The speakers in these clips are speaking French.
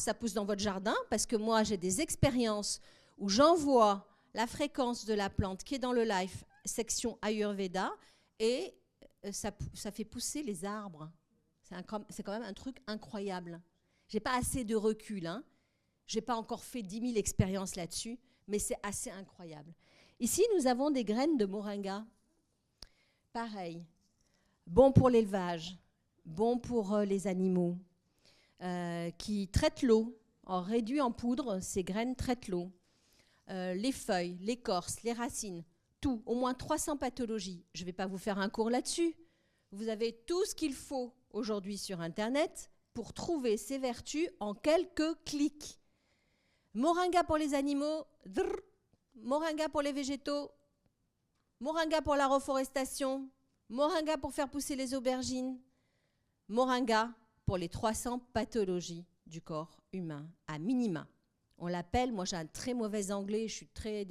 ça pousse dans votre jardin, parce que moi, j'ai des expériences où j'envoie la fréquence de la plante qui est dans le live, section Ayurveda, et ça fait pousser les arbres. C'est quand même un truc incroyable. Je n'ai pas assez de recul, hein. Je n'ai pas encore fait 10 000 expériences là-dessus, mais c'est assez incroyable. Ici, nous avons des graines de moringa. Pareil, bon pour l'élevage, bon pour les animaux, qui traitent l'eau. Réduit en poudre, ces graines traitent l'eau. Les feuilles, l'écorce, les racines, tout, au moins 300 pathologies. Je ne vais pas vous faire un cours là-dessus. Vous avez tout ce qu'il faut aujourd'hui sur Internet pour trouver ces vertus en quelques clics. Moringa pour les animaux, moringa pour les végétaux, moringa pour la reforestation, moringa pour faire pousser les aubergines, moringa pour les 300 pathologies du corps humain, à minima. On l'appelle, moi j'ai un très mauvais anglais, je suis très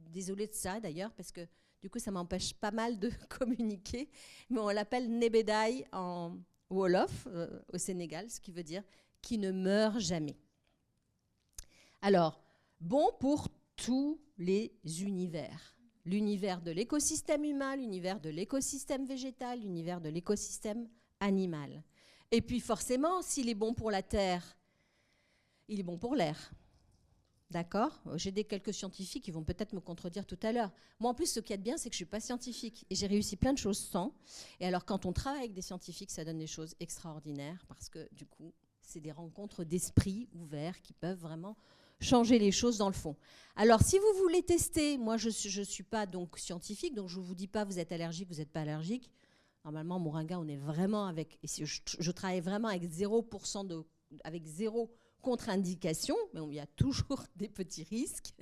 désolée de ça d'ailleurs, parce que du coup ça m'empêche pas mal de communiquer, mais on l'appelle Nebedai en Wolof, au Sénégal, ce qui veut dire qui ne meurt jamais. Alors, bon pour tous les univers. L'univers de l'écosystème humain, l'univers de l'écosystème végétal, l'univers de l'écosystème animal. Et puis forcément, s'il est bon pour la terre, il est bon pour l'air. D'accord ? J'ai quelques scientifiques qui vont peut-être me contredire tout à l'heure. Moi, en plus, ce qu'il y a de bien, c'est que je ne suis pas scientifique. Et j'ai réussi plein de choses sans. Et alors, quand on travaille avec des scientifiques, ça donne des choses extraordinaires parce que, du coup, c'est des rencontres d'esprits ouverts qui peuvent vraiment changer les choses dans le fond. Alors, si vous voulez tester, moi, je ne suis pas donc scientifique, donc je ne vous dis pas vous êtes allergique, vous n'êtes pas allergique. Normalement, moringa, on est vraiment avec... Et je travaille vraiment avec 0% avec zéro contre-indication, mais il y a toujours des petits risques.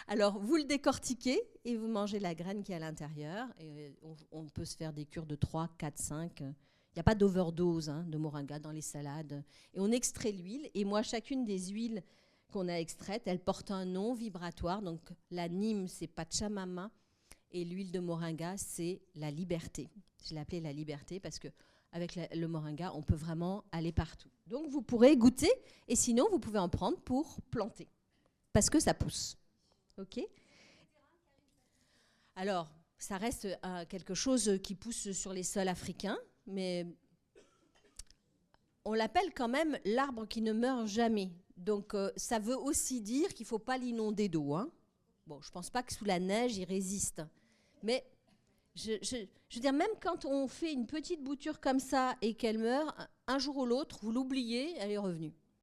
Alors, vous le décortiquez et vous mangez la graine qui est à l'intérieur. Et on peut se faire des cures de 3, 4, 5. Il n'y a pas d'overdose de moringa dans les salades. Et on extrait l'huile. Et moi, chacune des huiles qu'on a extraites, elle porte un nom vibratoire. Donc, la Nîmes, c'est Pachamama. Et l'huile de moringa, c'est la liberté. Je l'ai appelée la liberté parce que avec le moringa, on peut vraiment aller partout. Donc, vous pourrez goûter et sinon, vous pouvez en prendre pour planter parce que ça pousse. OK ? Alors, ça reste quelque chose qui pousse sur les sols africains, mais on l'appelle quand même l'arbre qui ne meurt jamais. Donc, ça veut aussi dire qu'il ne faut pas l'inonder d'eau. Hein. Bon, je ne pense pas que sous la neige, il résiste. Mais... Je veux dire, même quand on fait une petite bouture comme ça et qu'elle meurt, un jour ou l'autre, vous l'oubliez, elle est revenue.